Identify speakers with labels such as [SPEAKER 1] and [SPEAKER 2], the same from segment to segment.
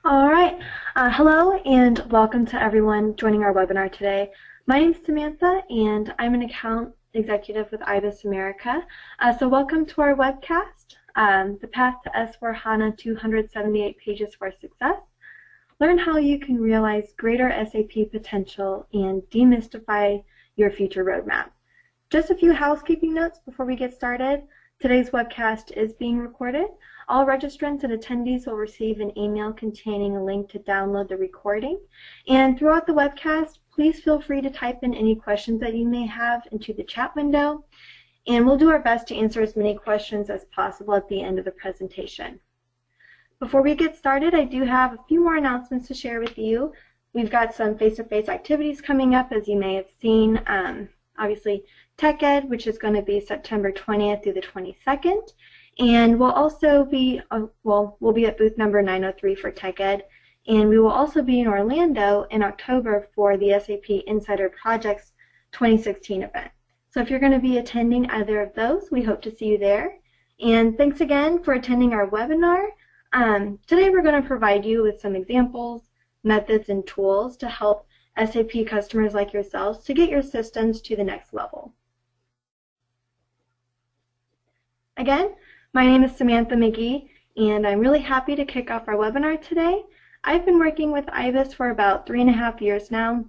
[SPEAKER 1] All right. Hello and welcome to everyone joining our webinar today. My name is Samantha and I'm an account executive with IBIS America. So welcome to our webcast, The Path to S/4HANA 278 Pages for Success. Learn how you can realize greater SAP potential and demystify your future roadmap. Just a few housekeeping notes before we get started. Today's webcast is being recorded. All registrants and attendees will receive an email containing a link to download the recording. And throughout the webcast, please feel free to type in any questions that you may have into the chat window. And we'll do our best to answer as many questions as possible at the end of the presentation. Before we get started, I do have a few more announcements to share with you. We've got some face-to-face activities coming up, as you may have seen. Obviously, Tech Ed, which is going to be September 20th through the 22nd. And we'll also be, we'll be at booth number 903 for Tech Ed. And we will also be in Orlando in October for the SAP Insider Projects 2016 event. So if you're going to be attending either of those, we hope to see you there. And thanks again for attending our webinar. Today we're going to provide you with some examples, methods, and tools to help SAP customers like yourselves to get your systems to the next level. Again, my name is Samantha McGee, and I'm really happy to kick off our webinar today. I've been working with IBIS for about 3.5 years now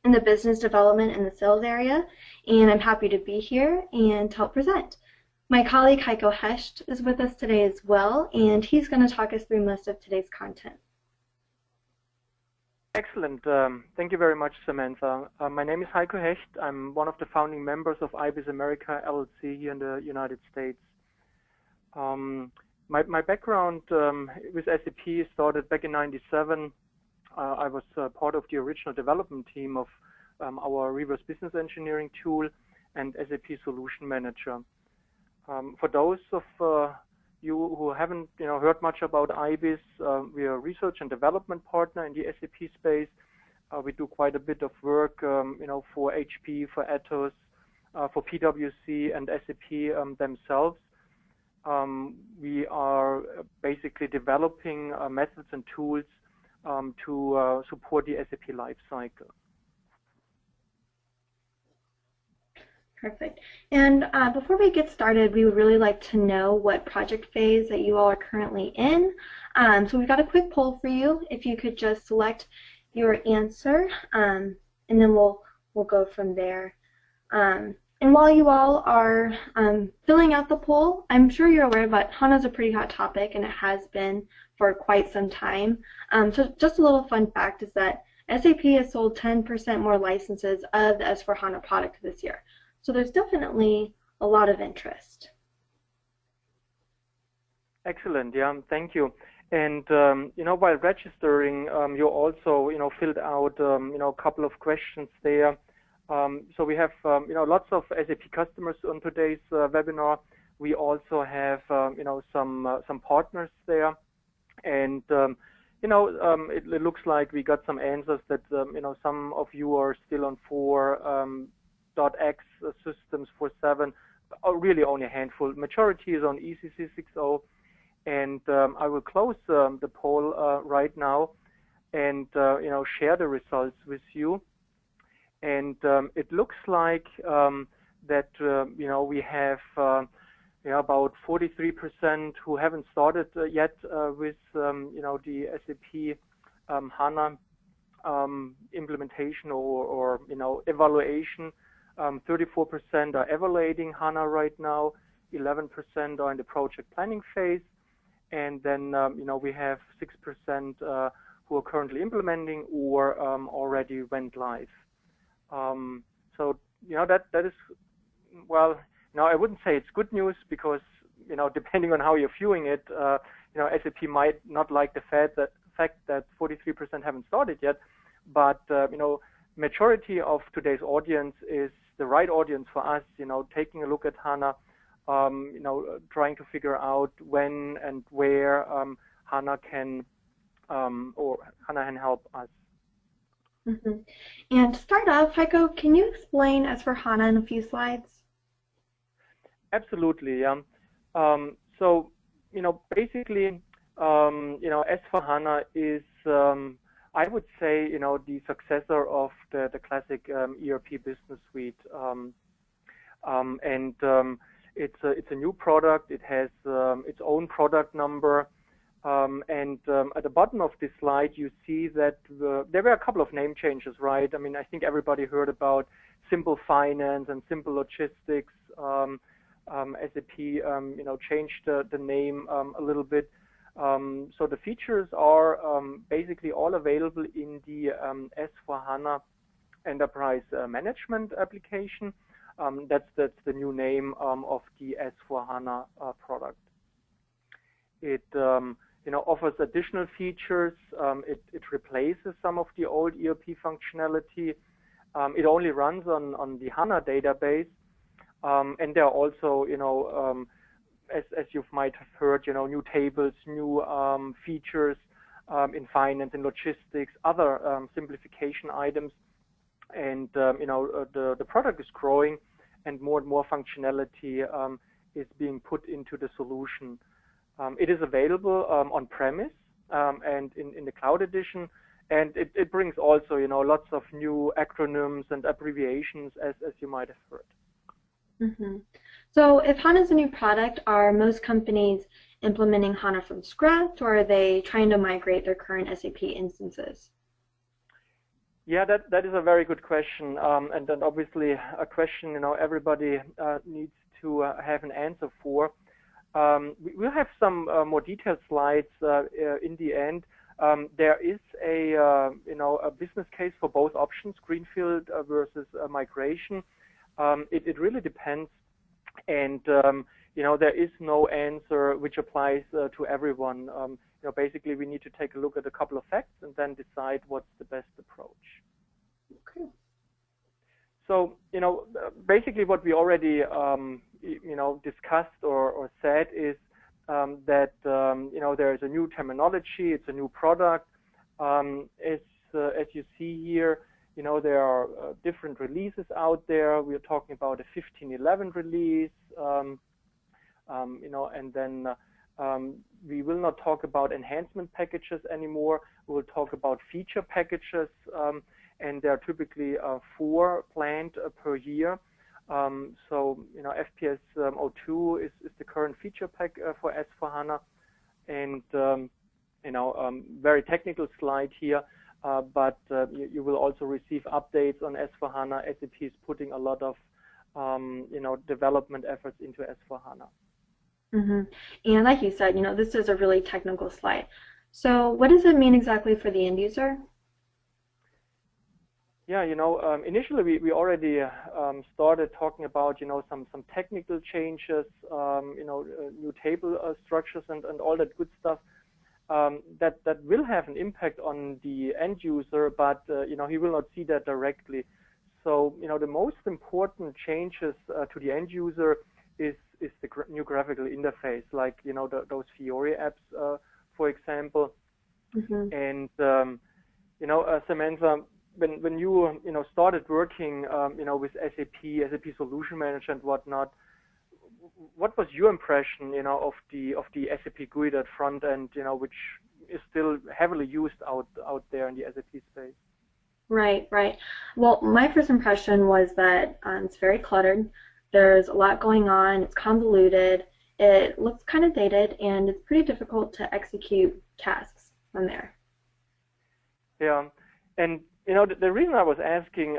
[SPEAKER 1] in the business development and the sales area, and I'm happy to be here and to help present. My colleague Heiko Hecht is with us today as well, and he's going to talk us through most of today's content.
[SPEAKER 2] Excellent. Thank you very much, Samantha. My name is Heiko Hecht. I'm one of the founding members of IBIS America LLC here in the United States. My background with SAP started back in '97. I was part of the original development team of our reverse business engineering tool and SAP Solution Manager. For those of you who haven't heard much about IBIS, we are a research and development partner in the SAP space. We do quite a bit of work for HP, for Atos, for PwC and SAP themselves. We are basically developing methods and tools to support the SAP lifecycle.
[SPEAKER 1] Perfect. And before we get started, we would really like to know what project phase that you all are currently in. So we've got a quick poll for you. If you could just select your answer, and then we'll go from there. And while you all are filling out the poll, I'm sure you're aware that HANA is a pretty hot topic, and it has been for quite some time. So just a little fun fact is that SAP has sold 10% more licenses of the S/4HANA product this year. So there's definitely a lot of interest.
[SPEAKER 2] Excellent. Yeah, thank you. And while registering, you also filled out a couple of questions there. So we have lots of SAP customers on today's webinar. We also have some partners there, and it looks like we got some answers that some of you are still on 4.x systems, 4.7, really only a handful. Majority is on ECC 6.0, and I will close the poll right now and share the results with you. And it looks like that we have about 43% who haven't started yet with the SAP HANA implementation or evaluation. 34% are evaluating HANA right now. 11% are in the project planning phase, and then we have 6% who are currently implementing or already went live. So that is, well, now I wouldn't say it's good news because depending on how you're viewing it, SAP might not like the fact that 43% haven't started yet, but majority of today's audience is the right audience for us. Taking a look at HANA, trying to figure out when and where HANA can help us.
[SPEAKER 1] Mm-hmm. And to start off, Heiko, can you explain S/4HANA in a few slides?
[SPEAKER 2] Absolutely, yeah. So, basically, S/4HANA is, I would say, the successor of the classic ERP business suite. It's a new product. It has its own product number. At the bottom of this slide, you see that there were a couple of name changes, right? I mean, I think everybody heard about Simple Finance and Simple Logistics. SAP, changed the name a little bit. So the features are basically all available in the S/4HANA Enterprise Management application. That's the new name of the S/4HANA product. It offers additional features. It replaces some of the old ERP functionality. It only runs on the HANA database, and there are also, as you might have heard, new tables, new features in finance and logistics, other simplification items, and the product is growing, and more functionality is being put into the solution. It is available on premise and in the cloud edition, and it brings also lots of new acronyms and abbreviations, as you might have heard.
[SPEAKER 1] Mm-hmm. So if HANA is a new product, are most companies implementing HANA from scratch, or are they trying to migrate their current SAP instances?
[SPEAKER 2] Yeah, that is a very good question, and then obviously a question everybody needs to have an answer for. We'll have some more detailed slides in the end. There is a business case for both options, Greenfield versus migration. It really depends, and there is no answer which applies to everyone. Basically we need to take a look at a couple of facts and then decide what's the best approach.
[SPEAKER 1] Okay.
[SPEAKER 2] So basically what we already discussed or said is that there is a new terminology. It's a new product. As you see here, there are different releases out there. We are talking about a 15.11 release, and then we will not talk about enhancement packages anymore. We will talk about feature packages, and there are typically 4 planned per year. So FPS 02 is the current feature pack for S/4HANA, and very technical slide here. But you will also receive updates on S/4HANA. SAP is putting a lot of development efforts into S/4HANA.
[SPEAKER 1] Mm-hmm. And like you said, this is a really technical slide. So what does it mean exactly for the end user?
[SPEAKER 2] Yeah, initially we already started talking about some technical changes, new table structures and all that good stuff. That will have an impact on the end user, but he will not see that directly. So the most important changes to the end user is the new graphical interface, like those Fiori apps, for example. Mm-hmm. And Samantha, when you started working with SAP Solution Manager and whatnot, what was your impression of the SAP GUI, that front end, which is still heavily used out there in the SAP space?
[SPEAKER 1] Right. Well, my first impression was that it's very cluttered. There's a lot going on. It's convoluted. It looks kind of dated, and it's pretty difficult to execute tasks on there. Yeah,
[SPEAKER 2] and the reason I was asking,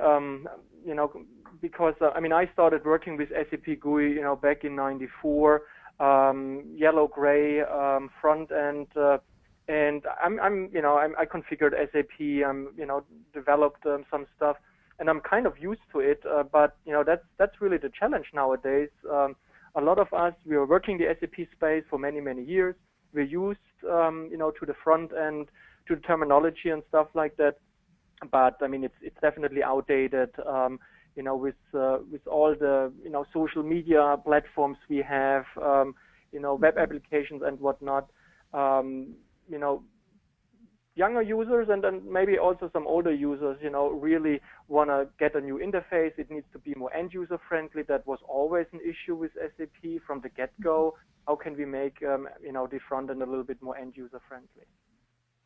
[SPEAKER 2] because I started working with SAP GUI, back in '94, yellow gray front end, and I configured SAP, developed some stuff, and I'm kind of used to it. But that's really the challenge nowadays. A lot of us, we are working the SAP space for many years. We're used, to the front end, to the terminology and stuff like that. But it's definitely outdated. With all the social media platforms we have, web applications and whatnot, younger users and then maybe also some older users, really want to get a new interface. It needs to be more end-user friendly. That was always an issue with SAP from the get-go. How can we make the front end a little bit more end-user friendly?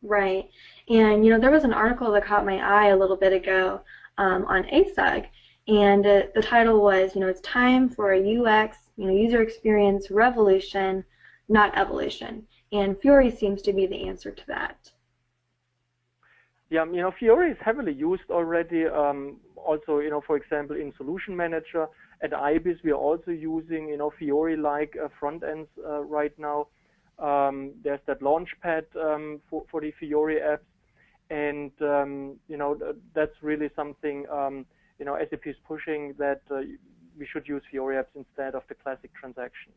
[SPEAKER 1] Right. And, there was an article that caught my eye a little bit ago on ASUG, and the title was, it's time for a UX, user experience revolution, not evolution. And Fiori seems to be the answer to that.
[SPEAKER 2] Yeah, Fiori is heavily used already. Also, for example, in Solution Manager at IBIS, we are also using, Fiori-like front ends right now. There's that Launchpad for the Fiori apps, and that's really something SAP is pushing, that we should use Fiori apps instead of the classic transactions.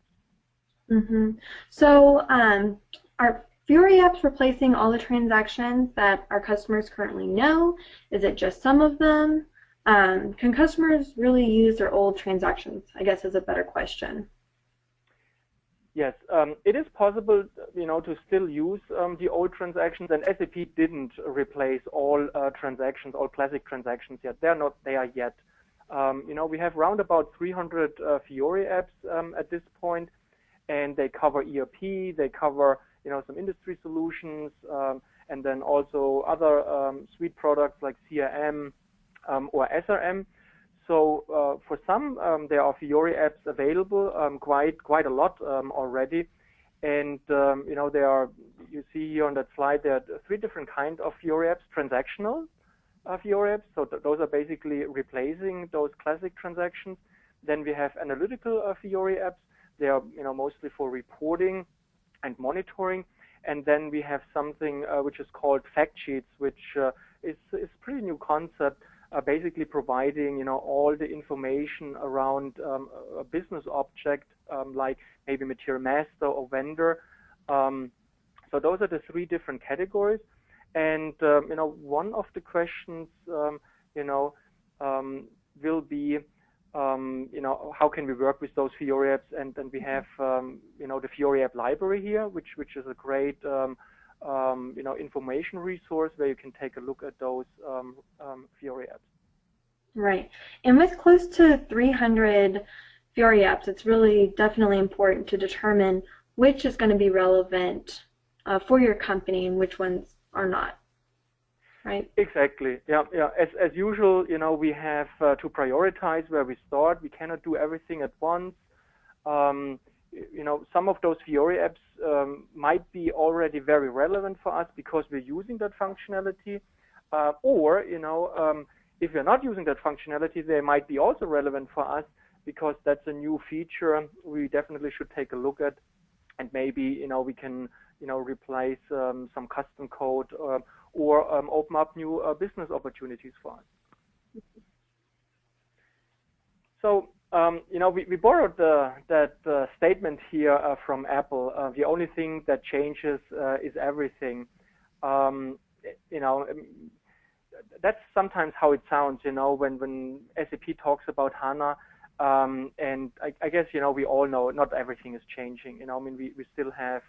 [SPEAKER 1] Mm-hmm. So, are Fiori apps replacing all the transactions that our customers currently know? Is it just some of them? Can customers really use their old transactions, I guess, is a better question.
[SPEAKER 2] Yes, it is possible, to still use the old transactions, and SAP didn't replace all transactions, all classic transactions yet. They're not there yet. We have around about 300 Fiori apps at this point, and they cover ERP, they cover some industry solutions, and then also other suite products like CRM or SRM. So for some, there are Fiori apps available, quite a lot already, and there are, you see here on that slide, there are 3 different kinds of Fiori apps: transactional Fiori apps, so those are basically replacing those classic transactions. Then we have analytical Fiori apps. They are mostly for reporting and monitoring. And then we have something which is called fact sheets, which is a pretty new concept, basically providing all the information around a business object, like maybe material master or vendor. So those are the 3 different categories. And one of the questions will be how can we work with those Fiori apps? And then we have the Fiori app library here, which is a great information resource where you can take a look at those Fiori apps.
[SPEAKER 1] Right. And with close to 300 Fiori apps, it's really definitely important to determine which is going to be relevant for your company and which ones are not. Right? Exactly.
[SPEAKER 2] Yeah. As usual, we have to prioritize where we start. We cannot do everything at once. Some of those Fiori apps might be already very relevant for us because we're using that functionality, or if we're not using that functionality, they might be also relevant for us because that's a new feature we definitely should take a look at, and maybe we can replace some custom code or open up new business opportunities for us. So we borrowed that statement here from Apple. The only thing that changes is everything. That's sometimes how it sounds, when SAP talks about HANA. And I guess, we all know not everything is changing. We still have,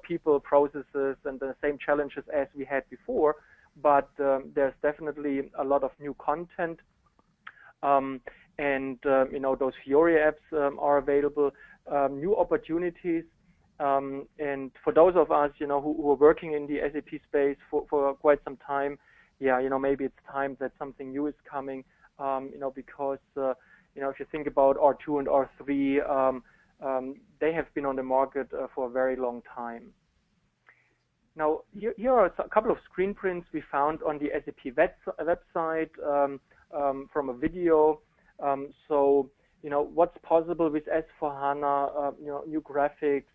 [SPEAKER 2] people, processes, and the same challenges as we had before. But there's definitely a lot of new content. Those Fiori apps are available, new opportunities. And for those of us, who are working in the SAP space for quite some time, maybe it's time that something new is coming, because, if you think about R2 and R3, they have been on the market for a very long time. Now, here are a couple of screen prints we found on the SAP website from a video. So, what's possible with S4HANA, new graphics,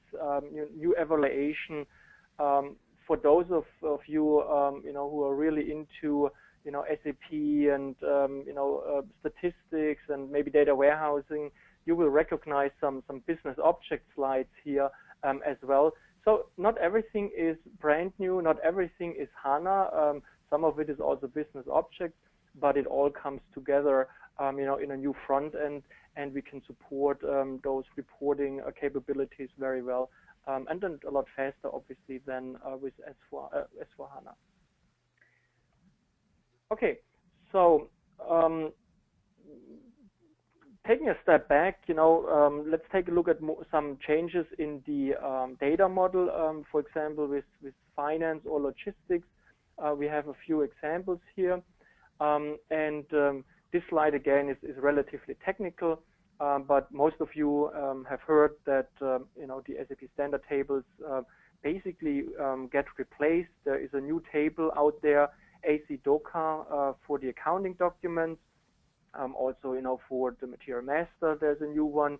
[SPEAKER 2] new evaluation. For those of you, who are really into, SAP and, statistics and maybe data warehousing, you will recognize some business object slides here as well. So not everything is brand new, not everything is HANA. Some of it is also business objects, but it all comes together, in a new front end, and we can support those reporting capabilities very well, and then a lot faster, obviously, than with S4HANA. Okay, so taking a step back, let's take a look at some changes in the data model. For example, with finance or logistics, we have a few examples here. This slide again is relatively technical, but most of you have heard that the SAP standard tables basically get replaced. There is a new table out there, AC DOCA, for the accounting documents. Also, for the material master, there's a new one.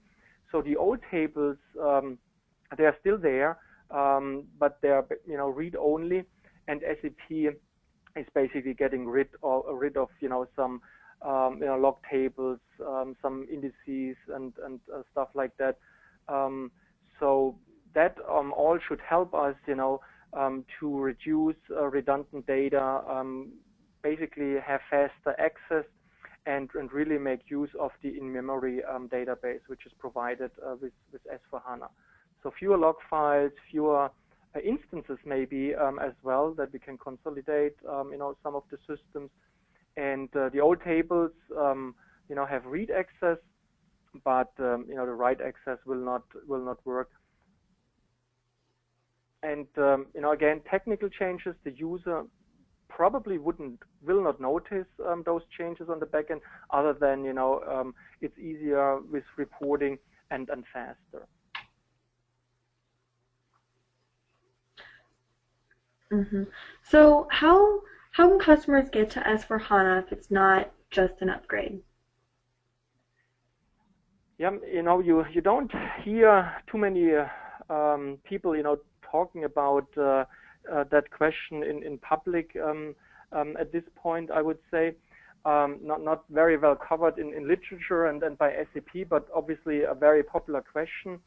[SPEAKER 2] So the old tables, they are still there, but they are, read only, and SAP is basically getting rid of, some, log tables, some indices, and stuff like that. So that all should help us, to reduce redundant data, basically have faster access, and really make use of the in-memory database, which is provided with S/4HANA. So fewer log files, fewer instances maybe as well that we can consolidate, some of the systems. And the old tables, have read access, but the write access will not work. And again, technical changes, the user probably will not notice those changes on the backend, other than it's easier with reporting and faster.
[SPEAKER 1] Mm-hmm. So how can customers get to S/4HANA if it's not just an upgrade?
[SPEAKER 2] Yeah, you don't hear too many people talking about that question in public at this point, I would say. Not very well covered in literature and by SAP, but obviously a very popular question.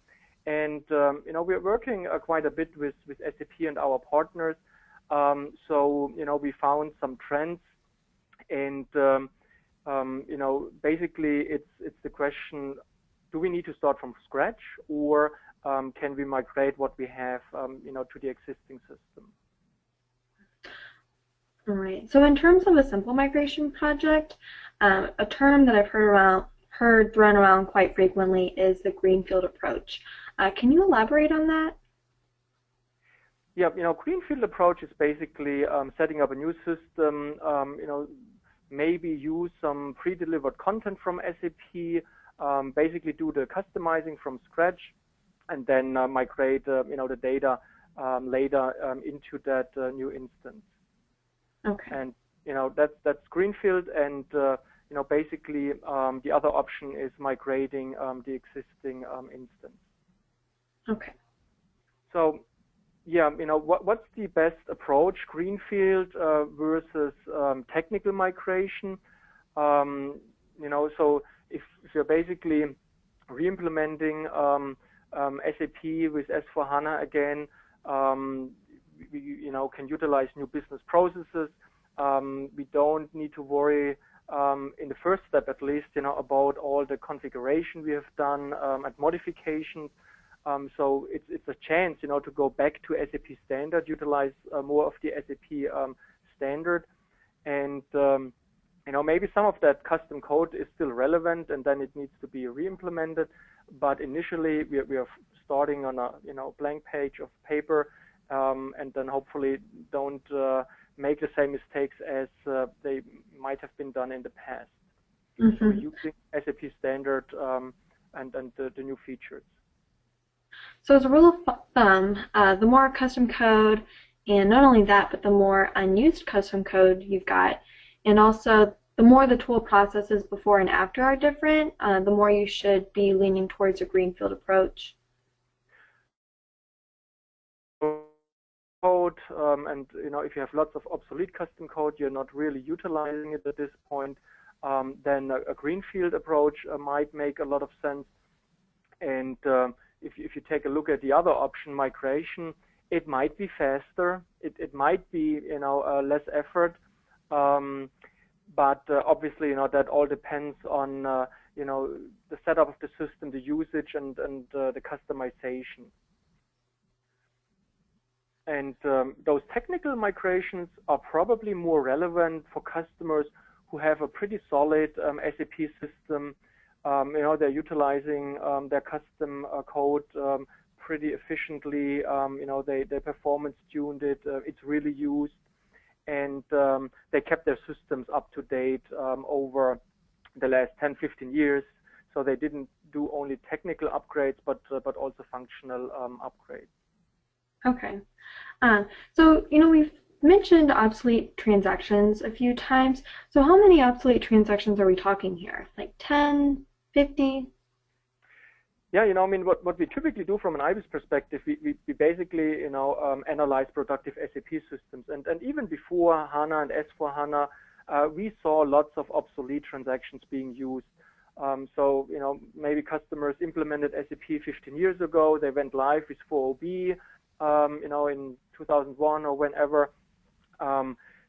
[SPEAKER 2] And we're working quite a bit with SAP and our partners. So we found some trends, and basically it's the question: do we need to start from scratch, or can we migrate what we have, to the existing system?
[SPEAKER 1] All right. So in terms of a simple migration project, a term that I've heard thrown around quite frequently is the Greenfield approach. Can you elaborate on that?
[SPEAKER 2] Yeah, Greenfield approach is basically setting up a new system. Maybe use some pre-delivered content from SAP. Basically do the customizing from scratch, and then migrate the data later into that new instance.
[SPEAKER 1] Okay.
[SPEAKER 2] And that's Greenfield, and basically the other option is migrating the existing instance.
[SPEAKER 1] Okay.
[SPEAKER 2] So yeah, what's the best approach, Greenfield versus technical migration? So if you're basically re-implementing SAP with S/4HANA again, we can utilize new business processes. We don't need to worry in the first step, at least, about all the configuration we have done and modifications. So it's a chance, to go back to SAP standard, utilize more of the SAP standard, and maybe some of that custom code is still relevant, and then it needs to be re-implemented. But initially, we are starting on a blank page of paper, and then hopefully don't make the same mistakes as they might have been done in the past. Mm-hmm. So using SAP standard and the new features.
[SPEAKER 1] So as a rule of thumb, the more custom code, and not only that, but the more unused custom code you've got, and also the more the tool processes before and after are different, the more you should be leaning towards a Greenfield approach.
[SPEAKER 2] Code, and if you have lots of obsolete custom code, you're not really utilizing it at this point, then a Greenfield approach might make a lot of sense. And if you take a look at the other option, migration, it might be faster. It might be less effort, but obviously that all depends on the setup of the system, the usage, and the customization. And those technical migrations are probably more relevant for customers who have a pretty solid SAP system. They're utilizing their custom code pretty efficiently. They performance tuned it. It's really used, and they kept their systems up to date over the last 10, 15 years. So they didn't do only technical upgrades, but also functional upgrades.
[SPEAKER 1] Okay. So, we've mentioned obsolete transactions a few times. So how many obsolete transactions are we talking here? Like 10, 50?
[SPEAKER 2] Yeah, what we typically do from an IBIS perspective, we basically, analyze productive SAP systems. And even before HANA and S4HANA, we saw lots of obsolete transactions being used. So, maybe customers implemented SAP 15 years ago. They went live with 4OB, in 2001 or whenever.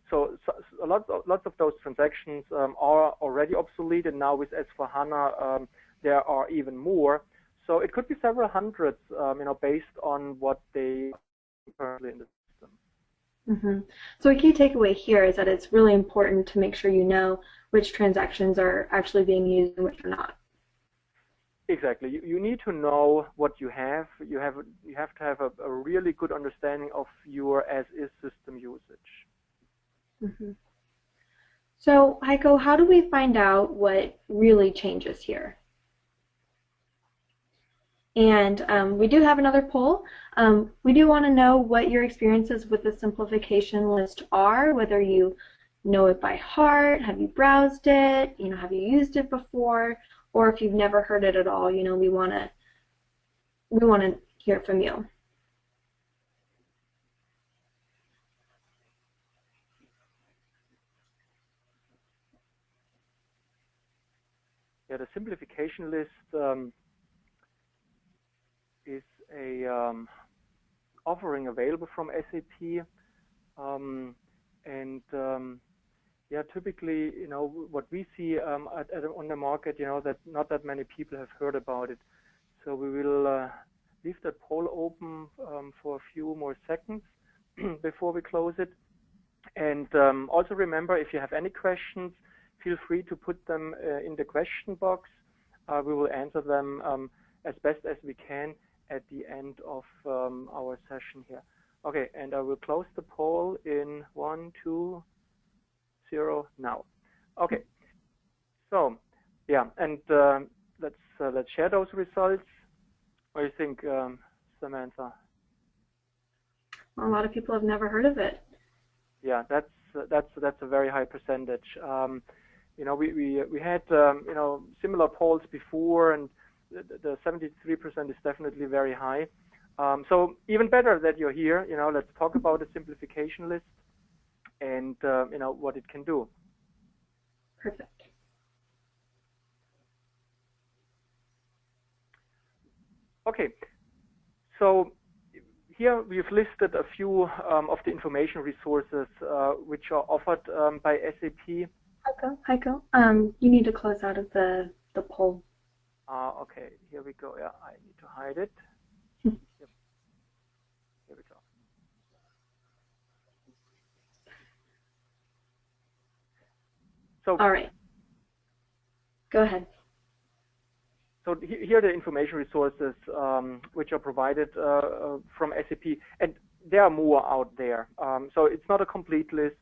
[SPEAKER 2] So lots of those transactions are already obsolete, and now with S4HANA, there are even more. So it could be several hundreds, based on what they currently in the system.
[SPEAKER 1] Mm-hmm. So a key takeaway here is that it's really important to make sure you know which transactions are actually being used and which are not.
[SPEAKER 2] Exactly. You need to know what you have. You have to have a really good understanding of your as-is system usage.
[SPEAKER 1] Mm-hmm. So, Heiko, how do we find out what really changes here? And we do have another poll. We do want to know what your experiences with the simplification list are, whether you know it by heart, have you browsed it, have you used it before, or if you've never heard it at all, we want to hear from you.
[SPEAKER 2] Yeah, the simplification list is a offering available from SAP, yeah, typically, what we see on the market, that not that many people have heard about it. So we will leave that poll open for a few more seconds before we close it. And also remember, if you have any questions, feel free to put them in the question box. We will answer them as best as we can at the end of our session here. Okay, and I will close the poll in 1, 2, 0 now. Okay, so yeah, and let's share those results. What do you think, Samantha?
[SPEAKER 1] Well, a lot of people have never heard of it.
[SPEAKER 2] Yeah, that's a very high percentage. We had similar polls before, and the 73% is definitely very high. So even better that you're here. Let's talk about the simplification list and what it can do.
[SPEAKER 1] Perfect.
[SPEAKER 2] Okay, so here we've listed a few of the information resources which are offered by SAP.
[SPEAKER 1] Heiko, you need to close out of the poll.
[SPEAKER 2] Okay, here we go. Yeah, I need to hide it. Yep. Here we go. So,
[SPEAKER 1] all right. Go ahead.
[SPEAKER 2] So here are the information resources which are provided from SAP, and there are more out there. So it's not a complete list,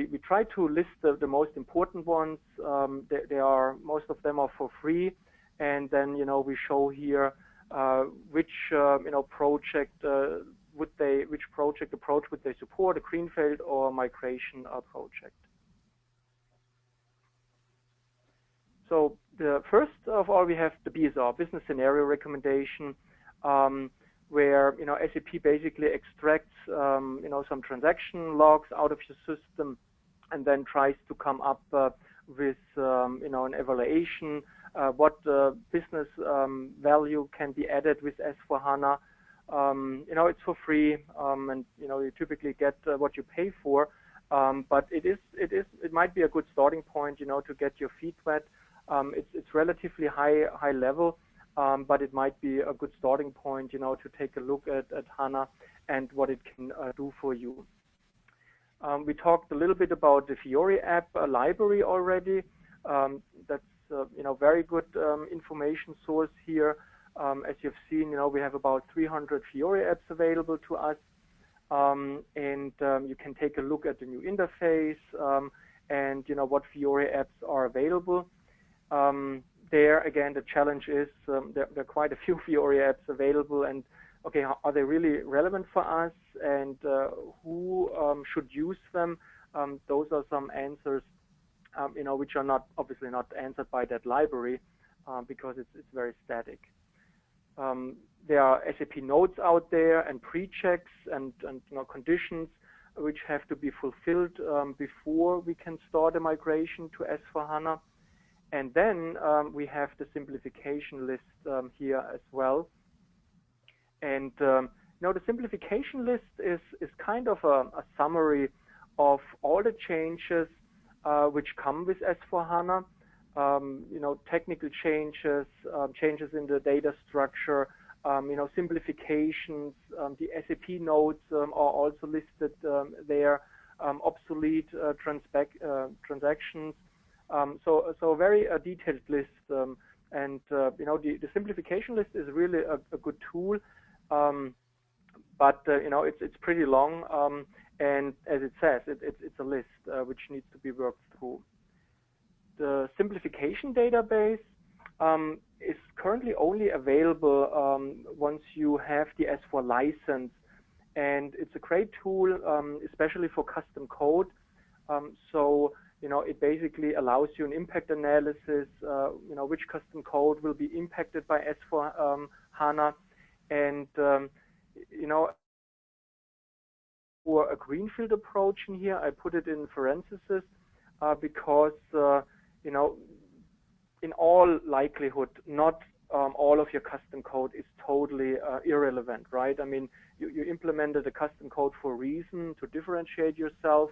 [SPEAKER 2] we try to list the most important ones. Most of them are for free, and then we show here which project which project approach would they support, a Greenfield or migration project. So the first of all, we have the BSR, Business Scenario Recommendation, where SAP basically extracts some transaction logs out of your system, and then tries to come up with an evaluation, what business value can be added with S4HANA. It's for free, and you typically get what you pay for, but it might be a good starting point, to get your feet wet. It's relatively high level, but it might be a good starting point, to take a look at HANA and what it can do for you. We talked a little bit about the Fiori app library already. That's very good information source here. As you've seen, we have about 300 Fiori apps available to us, and you can take a look at the new interface and what Fiori apps are available. There again, the challenge is there are quite a few Fiori apps available, and okay, are they really relevant for us, and who should use them? Those are some answers, which are obviously not answered by that library because it's very static. There are SAP notes out there and pre-checks and conditions which have to be fulfilled before we can start a migration to S/4HANA. And then we have the simplification list here as well. And the simplification list is kind of a summary of all the changes which come with S/4HANA. Technical changes, changes in the data structure, simplifications. The SAP notes are also listed there. Obsolete transactions. So a very detailed list, and the simplification list is really a good tool, but it's pretty long, and as it says, it's a list which needs to be worked through. The simplification database is currently only available once you have the S4 license, and it's a great tool, especially for custom code. So it basically allows you an impact analysis, which custom code will be impacted by S/4HANA, and for a Greenfield approach in here, I put it in parentheses because in all likelihood, not all of your custom code is totally irrelevant, right? I mean, you implemented a custom code for a reason, to differentiate yourself.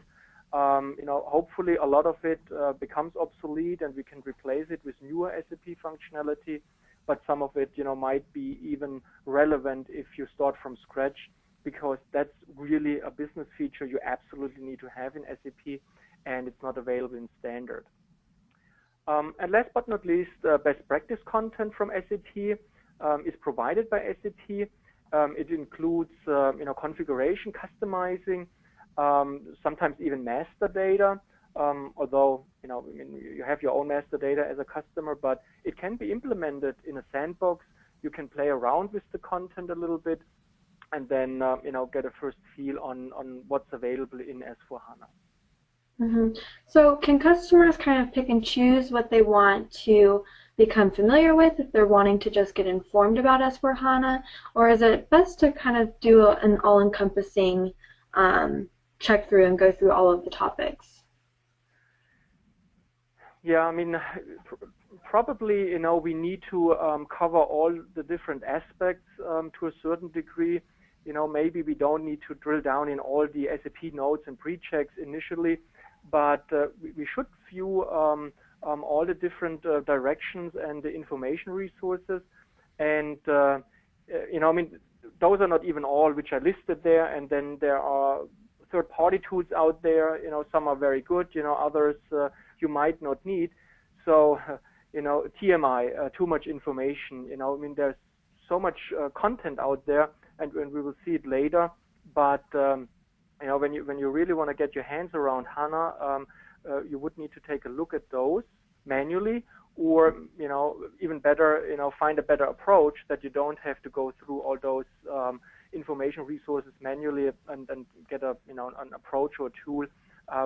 [SPEAKER 2] Hopefully a lot of it becomes obsolete and we can replace it with newer SAP functionality, but some of it, might be even relevant if you start from scratch, because that's really a business feature you absolutely need to have in SAP, and it's not available in standard. And last but not least, best practice content from SAP is provided by SAP. It includes, configuration, customizing, sometimes even master data, although, you have your own master data as a customer, but it can be implemented in a sandbox. You can play around with the content a little bit, and then, get a first feel on what's available in S/4HANA.
[SPEAKER 1] Mm-hmm. So can customers kind of pick and choose what they want to become familiar with if they're wanting to just get informed about S/4HANA, or is it best to kind of do an all-encompassing check through and go through all of the topics?
[SPEAKER 2] Yeah, I mean, probably, we need to cover all the different aspects to a certain degree. Maybe we don't need to drill down in all the SAP notes and pre-checks initially, but we should view all the different directions and the information resources. And, I mean, those are not even all which are listed there, and then there are third-party tools out there. Some are very good, others you might not need. So, TMI, too much information. I mean, there's so much content out there, and we will see it later. But when you really want to get your hands around HANA, you would need to take a look at those manually, or even better, find a better approach that you don't have to go through all those information resources manually, and get an approach or tool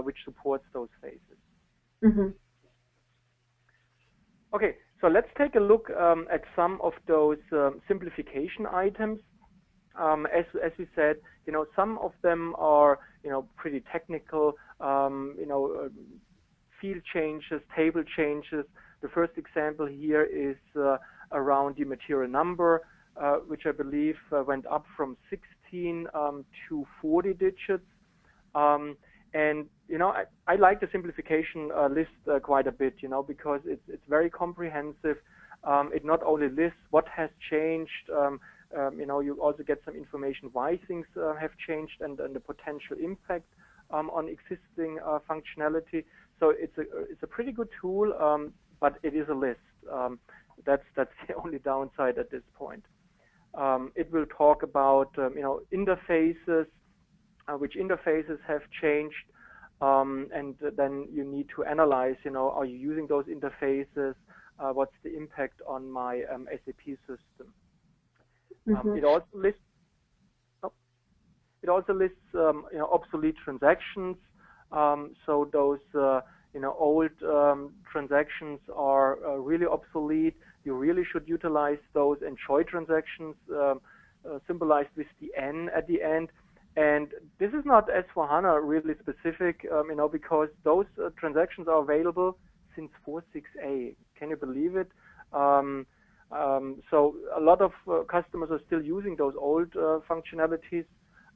[SPEAKER 2] which supports those phases.
[SPEAKER 1] Mm-hmm.
[SPEAKER 2] Okay, so let's take a look at some of those simplification items. As we said, some of them are, pretty technical, field changes, table changes. The first example here is around the material number, which I believe went up from 16 to 40 digits. And, I like the simplification list quite a bit, because it's very comprehensive. It not only lists what has changed, you also get some information why things have changed, and the potential impact on existing functionality. So it's a pretty good tool, but it is a list. That's the only downside at this point. It will talk about interfaces, which interfaces have changed, and then you need to analyze, are you using those interfaces? What's the impact on my SAP system? It also lists obsolete transactions. So those old transactions are really obsolete. You really should utilize those enjoy transactions, symbolized with the N at the end. And this is not S/4HANA really specific, because those transactions are available since 4.6a. Can you believe it? So a lot of customers are still using those old functionalities,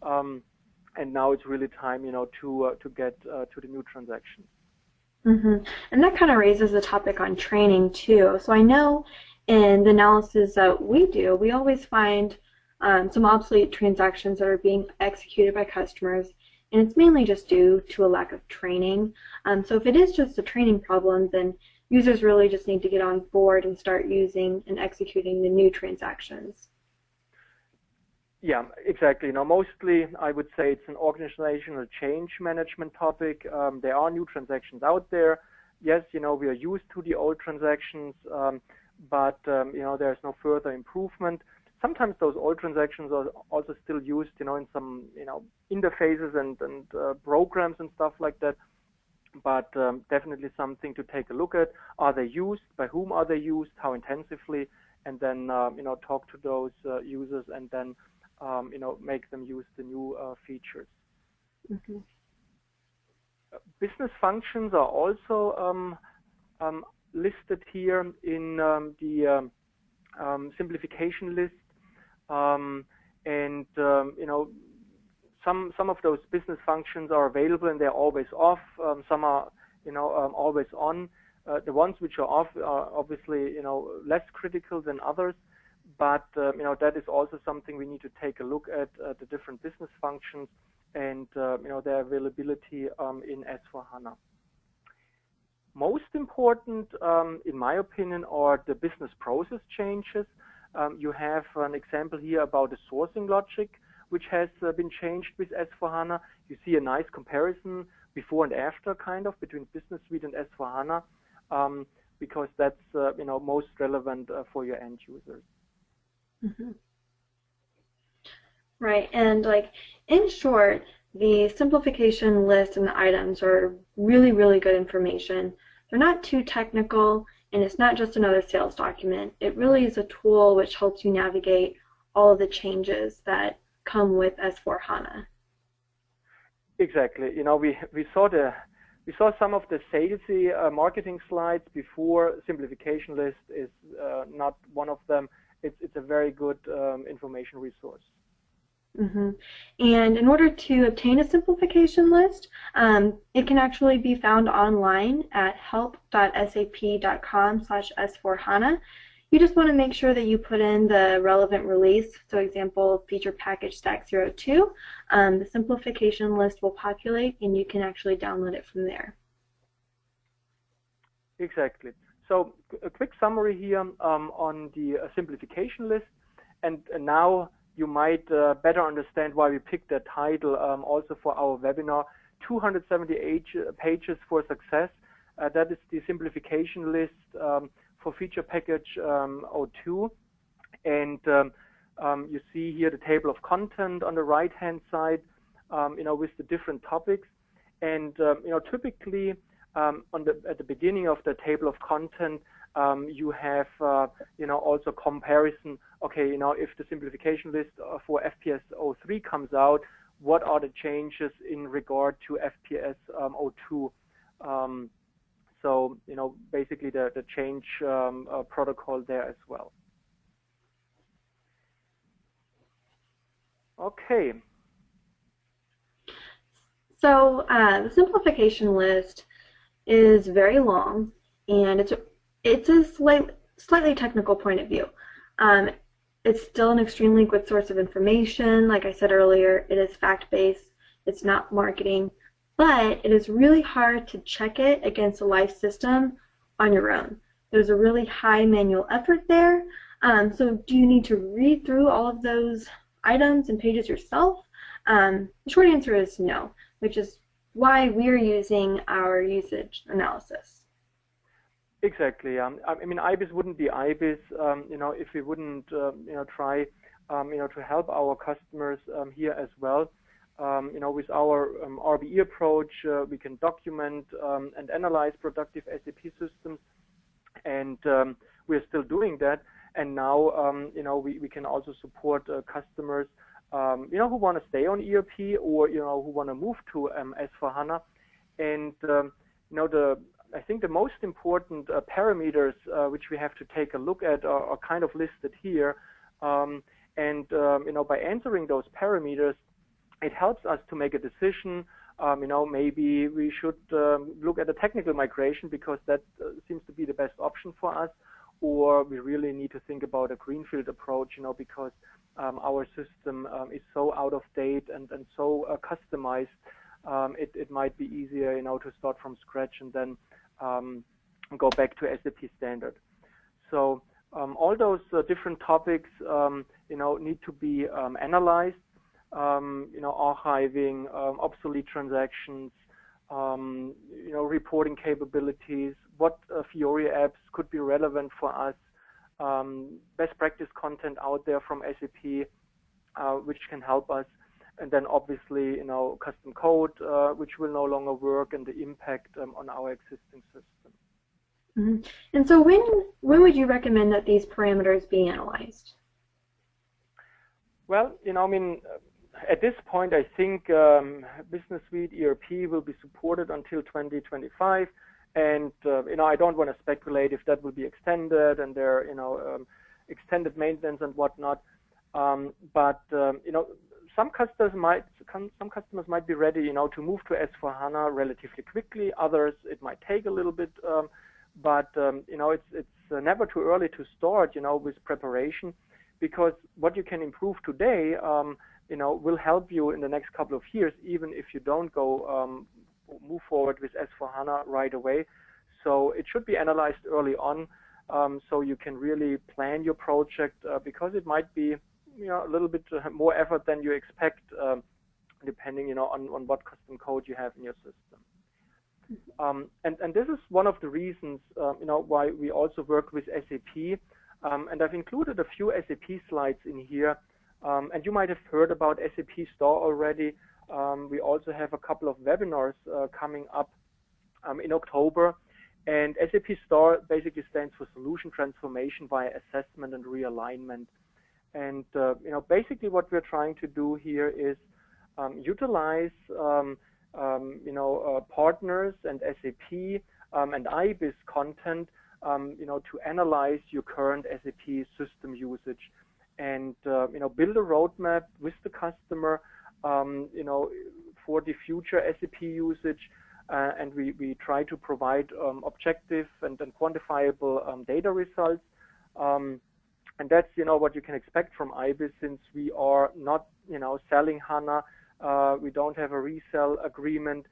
[SPEAKER 2] and now it's really time, to get to the new transactions.
[SPEAKER 1] And that kind of raises the topic on training too. So I know in the analysis that we do, we always find some obsolete transactions that are being executed by customers, and it's mainly just due to a lack of training. So if it is just a training problem, then users really just need to get on board and start using and executing the new transactions.
[SPEAKER 2] Yeah, exactly. Mostly I would say it's an organizational change management topic. There are new transactions out there. Yes, we are used to the old transactions, but there's no further improvement. Sometimes those old transactions are also still used, in some, interfaces and programs and stuff like that. But definitely something to take a look at. Are they used? By whom are they used? How intensively? And then, talk to those users and then, make them use the new features. Business functions are also listed here in the simplification list. Some of those business functions are available and they're always off. Some are, always on. The ones which are off are obviously, less critical than others. But, that is also something we need to take a look at, the different business functions and, their availability in S/4HANA. Most important, in my opinion, are the business process changes. You have an example here about the sourcing logic, which has been changed with S/4HANA. You see a nice comparison before and after, kind of, between Business Suite and S/4HANA, because that's, most relevant for your end users.
[SPEAKER 1] Right, and in short, the simplification list and the items are really, really good information. They're not too technical, and it's not just another sales document. It really is a tool which helps you navigate all of the changes that come with S/4HANA.
[SPEAKER 2] Exactly. We saw some of the salesy marketing slides before. Simplification list is not one of them. It's a very good information resource.
[SPEAKER 1] And in order to obtain a simplification list, it can actually be found online at help.sap.com/S4HANA. You just want to make sure that you put in the relevant release. So example, feature package stack 02. The simplification list will populate and you can actually download it from there.
[SPEAKER 2] Exactly. So a quick summary here on the simplification list, and now you might better understand why we picked that title also for our webinar, 278 pages for success. That is the simplification list for feature package 02. And you see here the table of content on the right-hand side, with the different topics. And, typically at the beginning of the table of content, you have, also comparison. Okay, if the simplification list for FPS 03 comes out, what are the changes in regard to FPS 02? So, basically the change protocol there as well. Okay.
[SPEAKER 1] So the simplification list is very long, and it's a slightly technical point of view. It's still an extremely good source of information. Like I said earlier, it is fact-based. It's not marketing. but it is really hard to check it against a live system on your own. There's a really high manual effort there. So do you need to read through all of those items and pages yourself? The short answer is no, which is why we're using our usage analysis.
[SPEAKER 2] Exactly. I mean, IBIS wouldn't be IBIS, if we wouldn't, try, to help our customers here as well. With our RBE approach, we can document and analyze productive SAP systems, and we're still doing that. And now, we can also support customers, who want to stay on ERP or, who want to move to S/4HANA. And, I think the most important parameters which we have to take a look at are kind of listed here. By answering those parameters, it helps us to make a decision. Maybe we should look at a technical migration because that seems to be the best option for us, or we really need to think about a Greenfield approach, because our system is so out of date and so customized. It might be easier, to start from scratch and then go back to SAP standard. So all those different topics, need to be analyzed. Archiving, obsolete transactions, reporting capabilities, what Fiori apps could be relevant for us, best practice content out there from SAP, which can help us, and then obviously, custom code, which will no longer work, and the impact on our existing system.
[SPEAKER 1] Mm-hmm. And so when would you recommend that these parameters be analyzed?
[SPEAKER 2] Well, at this point, I think Business Suite ERP will be supported until 2025, and I don't want to speculate if that will be extended and there, extended maintenance and whatnot. But some customers might be ready, to move to S/4HANA relatively quickly. Others, it might take a little bit, but it's never too early to start, with preparation, because what you can improve today, will help you in the next couple of years, even if you don't go move forward with S/4HANA right away. So it should be analyzed early on, so you can really plan your project, because it might be a little bit more effort than you expect, depending on what custom code you have in your system. And this is one of the reasons why we also work with SAP, and I've included a few SAP slides in here. And you might have heard about SAP STAR already. We also have a couple of webinars coming up in October. And SAP STAR basically stands for Solution Transformation via Assessment and Realignment. And basically what we're trying to do here is utilize partners and SAP and IBIS content to analyze your current SAP system usage, and build a roadmap with the customer for the future SAP usage, and we try to provide objective and quantifiable data results, and that's what you can expect from IBIS, since we are not selling HANA. We don't have a resell agreement.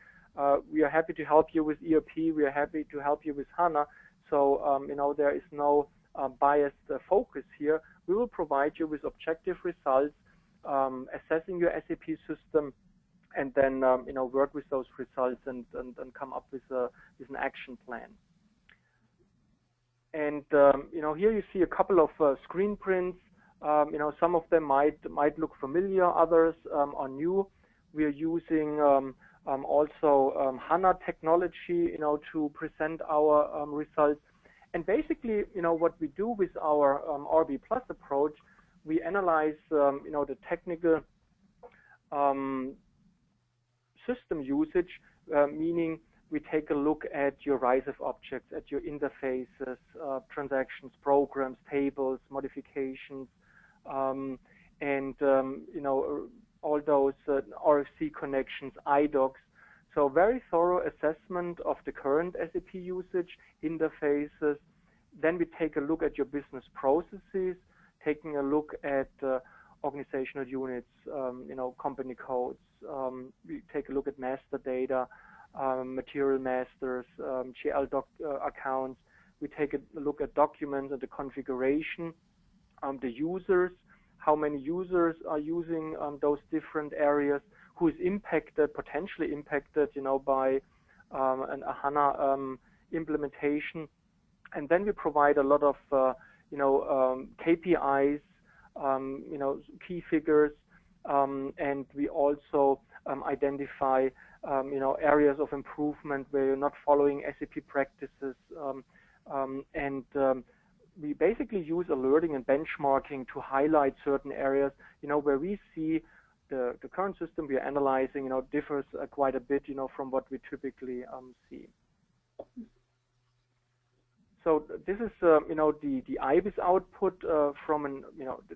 [SPEAKER 2] We are happy to help you with ERP. We are happy to help you with HANA. So there is no biased focus here. We will provide you with objective results, assessing your SAP system, and then work with those results and come up with an action plan. And here you see a couple of screen prints. Some of them might look familiar, others are new. We are using also HANA technology, to present our results. And basically, what we do with our RB Plus approach, we analyze, the technical system usage, meaning we take a look at your rise of objects, at your interfaces, transactions, programs, tables, modifications, and all those RFC connections, iDocs. So very thorough assessment of the current SAP usage, interfaces. Then we take a look at your business processes, taking a look at organizational units, company codes. We take a look at master data, material masters, GL accounts. We take a look at documents and the configuration, the users, how many users are using those different areas, who is impacted, potentially impacted, by an HANA implementation. And then we provide a lot of, KPIs, key figures, and we also identify, areas of improvement where you're not following SAP practices, and we basically use alerting and benchmarking to highlight certain areas, where we see the current system we are analyzing, differs quite a bit, from what we typically see. So this is, the IBIS output from an,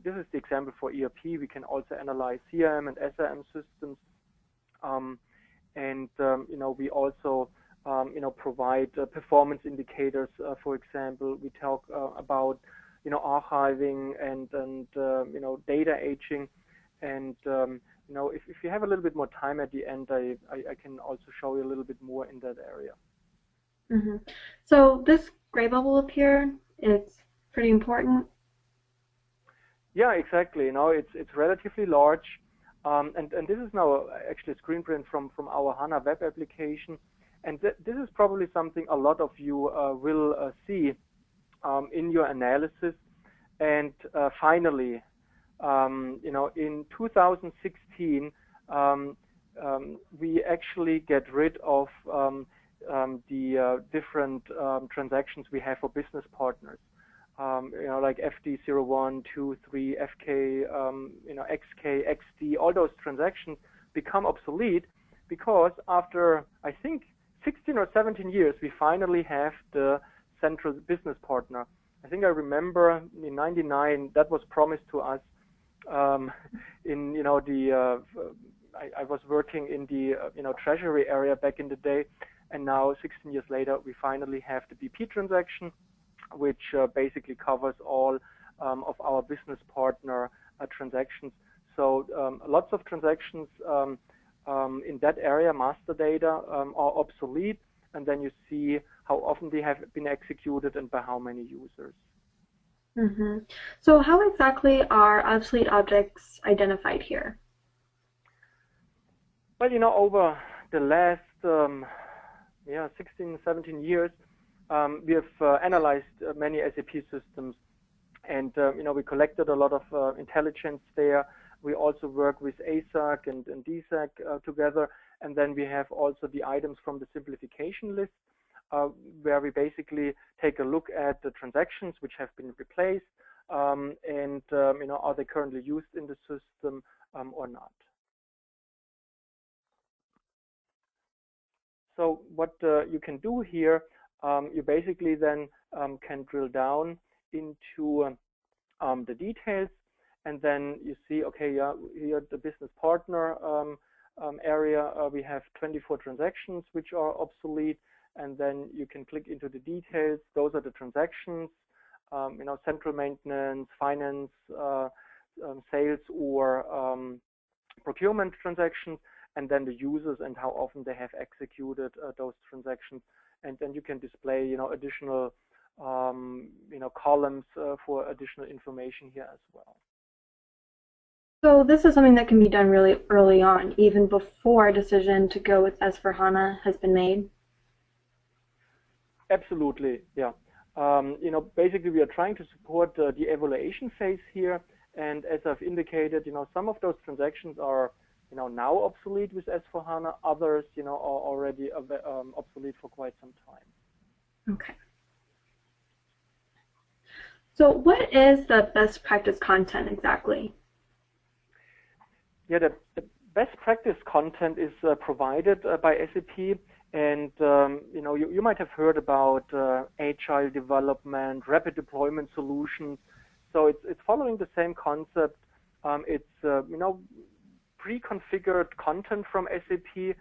[SPEAKER 2] this is the example for ERP. We can also analyze CRM and SRM systems, and we also, provide performance indicators. For example, we talk about, archiving and data aging, and if you have a little bit more time at the end, I can also show you a little bit more in that area.
[SPEAKER 1] Mm-hmm. So this gray bubble up here, it's pretty important.
[SPEAKER 2] Yeah, exactly. It's relatively large, and this is now actually a screen print from our HANA web application, and this is probably something a lot of you will see in your analysis. And finally, in 2016, we actually get rid of the different transactions we have for business partners, like FD01, 2, 3, FK, XK, XD. All those transactions become obsolete because after, I think, 16 or 17 years, we finally have the central business partner. I think I remember in '99 that was promised to us. I was working in the treasury area back in the day, and now 16 years later we finally have the BP transaction, which basically covers all of our business partner transactions. So lots of transactions in that area, master data, are obsolete, and then you see how often they have been executed and by how many users.
[SPEAKER 1] Mm-hmm. So how exactly are obsolete objects identified here?
[SPEAKER 2] Well, over the last 16, 17 years, we have analyzed many SAP systems, and we collected a lot of intelligence there. We also work with ASAC and DSAC together, and then we have also the items from the simplification list, where we basically take a look at the transactions which have been replaced, and are they currently used in the system or not. So what you can do here, you basically then can drill down into the details, and then you see, okay, here the business partner area, we have 24 transactions which are obsolete, and then you can click into the details. Those are the transactions, central maintenance, finance, sales, or procurement transactions, and then the users and how often they have executed those transactions. And then you can display, additional, columns for additional information here as well.
[SPEAKER 1] So this is something that can be done really early on, even before a decision to go with S/4HANA has been made?
[SPEAKER 2] Absolutely, yeah. Basically we are trying to support the evaluation phase here, and as I've indicated, some of those transactions are now obsolete with S/4HANA, others, are already obsolete for quite some time.
[SPEAKER 1] Okay. So what is the best practice content exactly?
[SPEAKER 2] Yeah, the best practice content is provided by SAP, and you might have heard about agile development, rapid deployment solutions. So it's following the same concept. It's pre-configured content from SAP.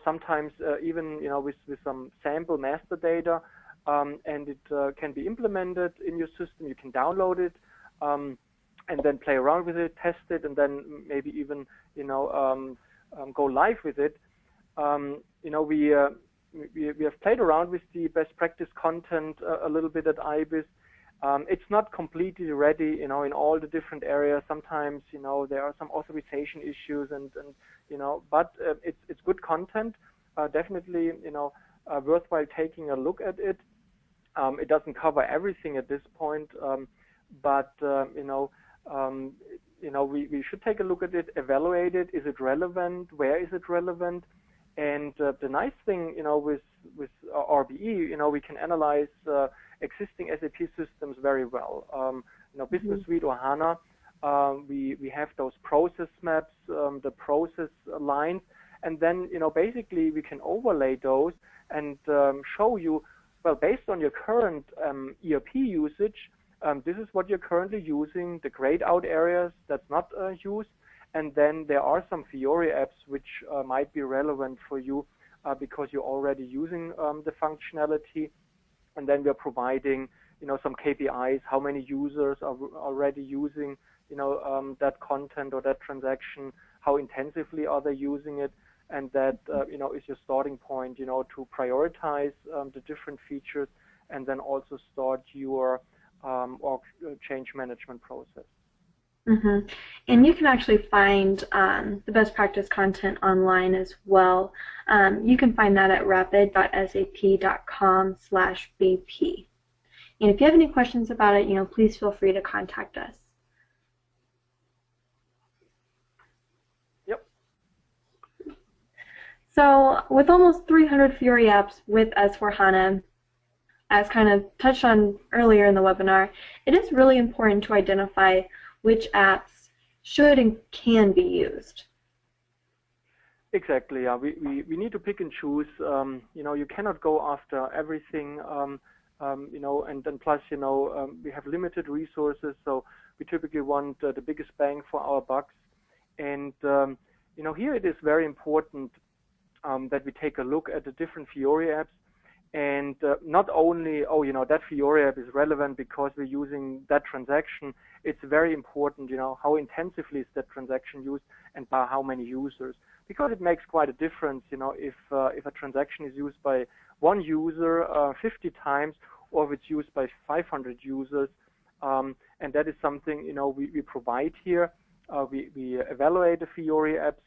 [SPEAKER 2] Sometimes even with some sample master data, and it can be implemented in your system. You can download it. and then play around with it, test it, and then maybe even go live with it. We have played around with the best practice content a little bit at IBIS. It's not completely ready, in all the different areas. Sometimes, there are some authorization issues, but it's good content. Definitely, worthwhile taking a look at it. It doesn't cover everything at this point, but we should take a look at it, evaluate it. Is it relevant? Where is it relevant? And the nice thing, with RBE, we can analyze existing SAP systems very well. Business Suite or HANA, we have those process maps, the process lines, and then basically we can overlay those and show you, well, based on your current ERP usage, this is what you're currently using, the grayed out areas that's not used, and then there are some Fiori apps which might be relevant for you because you're already using the functionality, and then we're providing some KPIs, how many users are already using that content or that transaction, how intensively are they using it, and that is your starting point to prioritize the different features, and then also start your org change management process.
[SPEAKER 1] Mm-hmm. And you can actually find the best practice content online as well. You can find that at rapid.sap.com/BP. And if you have any questions about it, please feel free to contact us.
[SPEAKER 2] Yep.
[SPEAKER 1] So with almost 300 Fiori apps with S4HANA, as kind of touched on earlier in the webinar, it is really important to identify which apps should and can be used.
[SPEAKER 2] Exactly. Yeah. We need to pick and choose. You cannot go after everything. And then plus, we have limited resources, so we typically want the biggest bang for our bucks. And here it is very important that we take a look at the different Fiori apps. And not only, that Fiori app is relevant because we're using that transaction. It's very important, how intensively is that transaction used and by how many users. Because it makes quite a difference, if a transaction is used by one user 50 times or if it's used by 500 users. And that is something, we provide here. We evaluate the Fiori apps.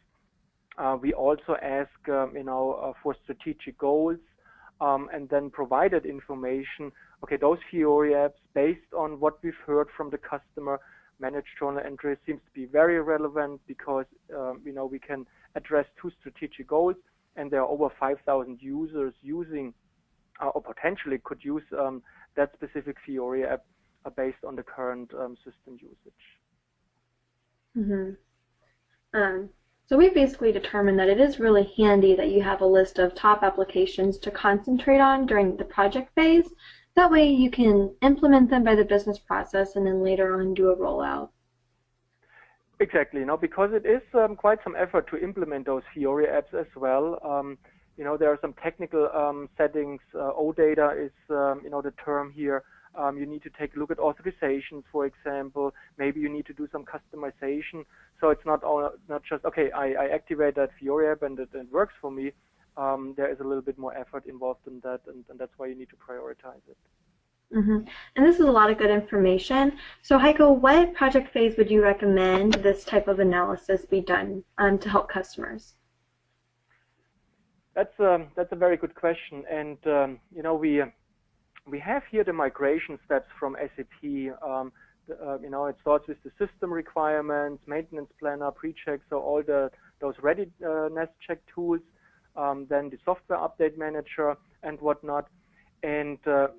[SPEAKER 2] We also ask, for strategic goals. And then provided information, okay, those Fiori apps, based on what we've heard from the customer, managed journal entry seems to be very relevant because, we can address 2 strategic goals, and there are over 5,000 users using or potentially could use that specific Fiori app based on the current system usage.
[SPEAKER 1] Mm-hmm. So we basically determined that it is really handy that you have a list of top applications to concentrate on during the project phase. That way you can implement them by the business process and then later on do a rollout.
[SPEAKER 2] Exactly, because it is quite some effort to implement those Fiori apps as well. There are some technical settings. OData is, the term here. You need to take a look at authorizations, for example. Maybe you need to do some customization. So it's not just, okay, I activate that Fiori app and it works for me. There is a little bit more effort involved in that, and that's why you need to prioritize it.
[SPEAKER 1] Mm-hmm. And this is a lot of good information. So Heiko, what project phase would you recommend this type of analysis be done to help customers?
[SPEAKER 2] That's a very good question. And, we have here the migration steps from SAP. It starts with the system requirements, maintenance planner, pre-check, so all those readiness check tools, then the software update manager and whatnot. And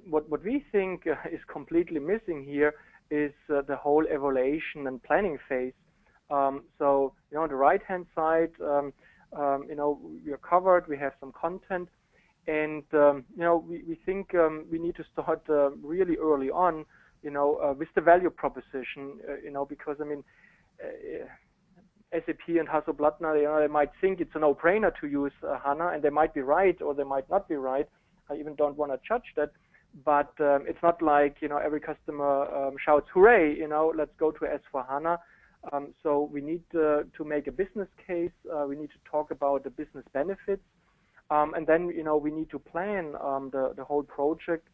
[SPEAKER 2] what we think is completely missing here is the whole evaluation and planning phase. So, on the right-hand side, we are covered, we have some content. And, we think we need to start really early on, with the value proposition, because, SAP and Hasso-Plattner, they might think it's a no-brainer to use HANA, and they might be right or they might not be right. I even don't want to judge that. but it's not like, every customer shouts, hooray, let's go to S4HANA. So we need to make a business case. We need to talk about the business benefits. And then, we need to plan the whole project,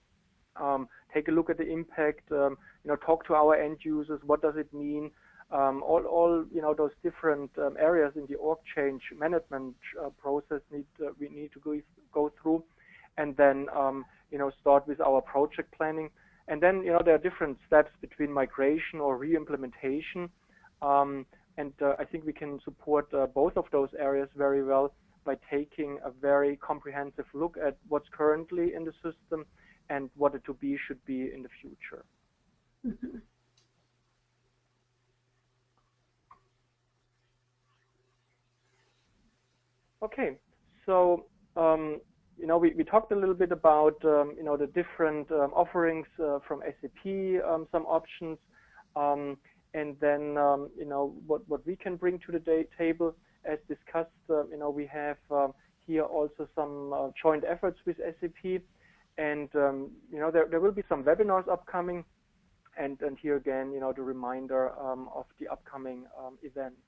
[SPEAKER 2] take a look at the impact, talk to our end users. What does it mean? All those different areas in the org change management process we need to go through, and then start with our project planning. And then there are different steps between migration or re-implementation, and I think we can support both of those areas very well by taking a very comprehensive look at what's currently in the system and what it to be should be in the future.
[SPEAKER 1] Mm-hmm.
[SPEAKER 2] Okay, so we talked a little bit about the different offerings from SAP, some options, and then what we can bring to the table. As discussed, we have here also some joint efforts with SAP, and there will be some webinars upcoming, and here again the reminder of the upcoming events.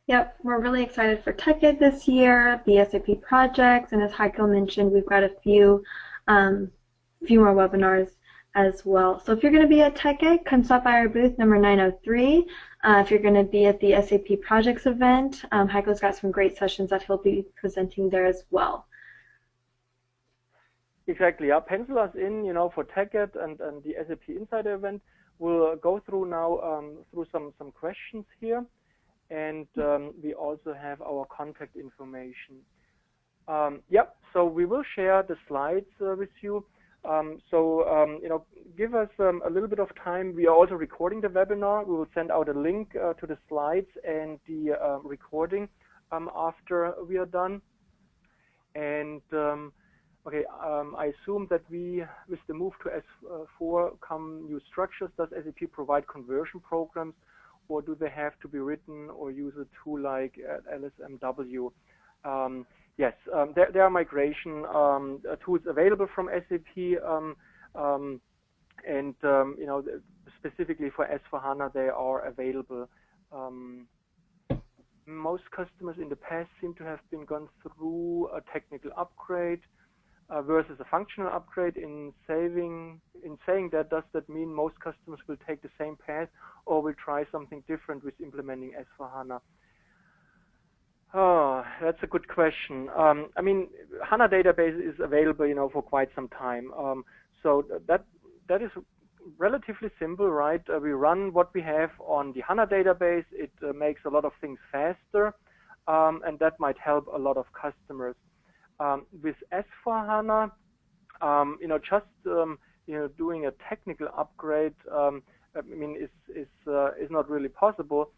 [SPEAKER 1] Yep, we're really excited for TechEd this year, the SAP projects, and as Heiko mentioned, we've got a few more webinars as well. So if you're going to be at TechEd, come stop by our booth number 903. If you're going to be at the SAP projects event, Heiko's got some great sessions that he'll be presenting there as well.
[SPEAKER 2] Exactly. Pencil us in, for TechEd and the SAP Insider event. We'll go through now through some questions here. And we also have our contact information. So we will share the slides with you. Give us a little bit of time. We are also recording the webinar. We will send out a link to the slides and the recording after we are done. And I assume that with the move to S4 come new structures. Does SAP provide conversion programs, or do they have to be written or use a tool like LSMW? Yes, there are migration tools available from SAP, and specifically for S4HANA they are available. Most customers in the past seem to have been gone through a technical upgrade versus a functional upgrade. In saying that, does that mean most customers will take the same path or will try something different with implementing S4HANA? Oh, that's a good question. HANA database is available, for quite some time. So that is relatively simple, right? We run what we have on the HANA database. It makes a lot of things faster, and that might help a lot of customers. With S4HANA, just doing a technical upgrade, is not really possible,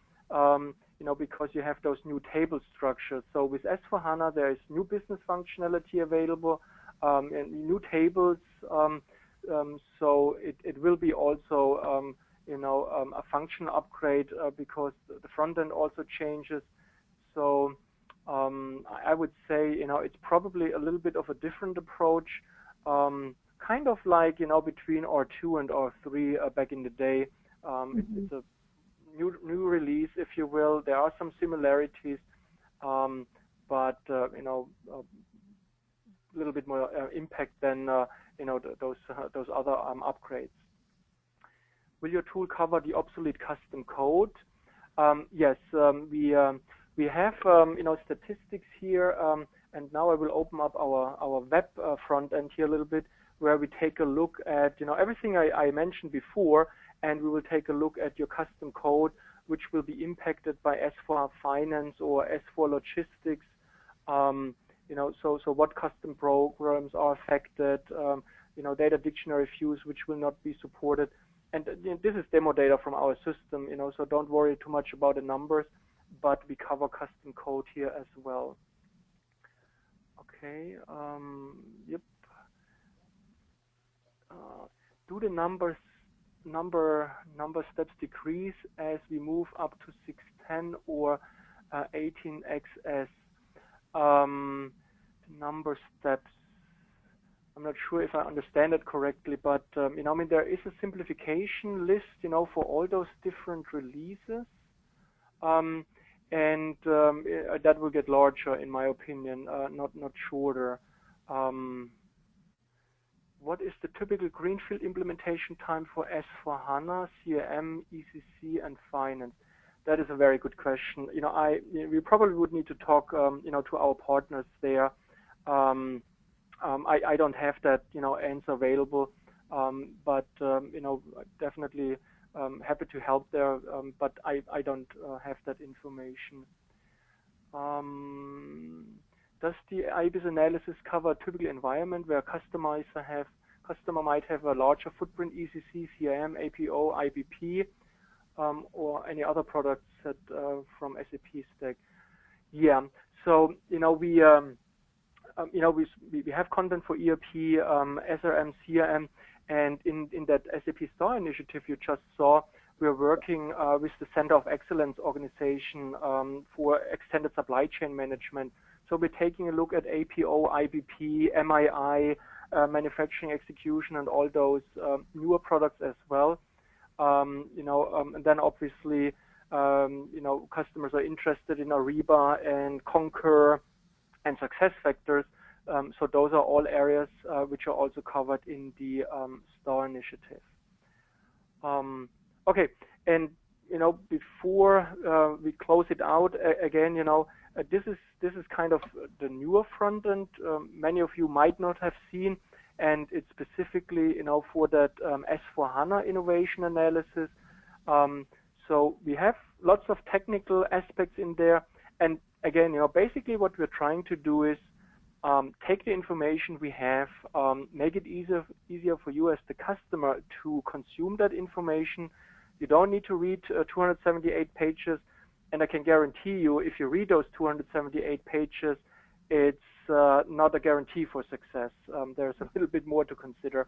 [SPEAKER 2] because you have those new table structures. So with S4HANA, there is new business functionality available, and new tables. So it will be also, a function upgrade because the front end also changes. So I would say, it's probably a little bit of a different approach, kind of like, between R2 and R3 back in the day. It's a new release, if you will. There are some similarities, but a little bit more impact than those other upgrades. Will your tool cover the obsolete custom code? Yes, we have statistics here, and now I will open up our web front end here a little bit, where we take a look at everything I mentioned before, and we will take a look at your custom code, which will be impacted by S4 Finance or S4 Logistics. So what custom programs are affected? Data dictionary views which will not be supported, and this is demo data from our system. So don't worry too much about the numbers, but we cover custom code here as well. Okay. Yep. Do the number steps decrease as we move up to 610 or 18XS? Number steps. I'm not sure if I understand it correctly, but you know, I mean, there is a simplification list, you know, for all those different releases, and that will get larger, in my opinion, not shorter. What is the typical Greenfield implementation time for S/4HANA, CRM, ECC, and Finance? That is a very good question. You know, we probably would need to talk, you know, to our partners there. I don't have that, you know, answer available, but you know, definitely happy to help there, but I don't have that information. Does the IBIS analysis cover a typical environment where customer might have a larger footprint, ECC, CRM, APO, IBP, or any other products that from SAP Stack? Yeah. So you know, we have content for ERP, SRM, CRM, and in that SAP STAR Initiative you just saw, we are working with the Center of Excellence organization for extended supply chain management. So we're taking a look at APO, IBP, MII, manufacturing execution, and all those newer products as well. You know, and then obviously, you know, customers are interested in Ariba and Concur and SuccessFactors. So those are all areas which are also covered in the STAR Initiative. Okay, and you know, before we close it out, again, you know, this is kind of the newer front end. Many of you might not have seen, and it's specifically, you know, for that S/4HANA innovation analysis. So we have lots of technical aspects in there, and again, you know, basically what we're trying to do is take the information we have, make it easier for you as the customer to consume that information. You don't need to read 278 pages, and I can guarantee you, if you read those 278 pages, it's not a guarantee for success. There's a little bit more to consider.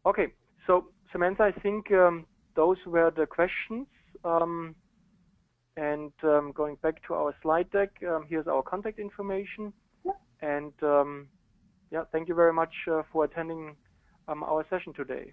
[SPEAKER 2] Okay, so Samantha, I think those were the questions. And going back to our slide deck, here's our contact information. Yeah. And yeah, thank you very much for attending our session today.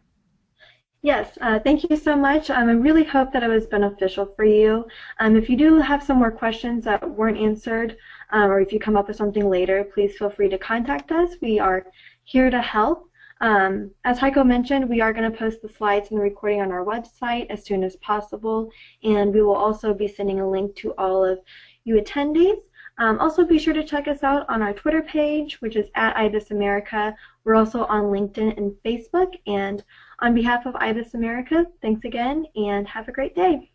[SPEAKER 1] Yes, thank you so much. I really hope that it was beneficial for you. If you do have some more questions that weren't answered, or if you come up with something later, please feel free to contact us. We are here to help. As Heiko mentioned, we are going to post the slides and the recording on our website as soon as possible, and we will also be sending a link to all of you attendees. Also, be sure to check us out on our Twitter page, which is @IBIS America. We're also on LinkedIn and Facebook. And on behalf of IBIS America, thanks again, and have a great day.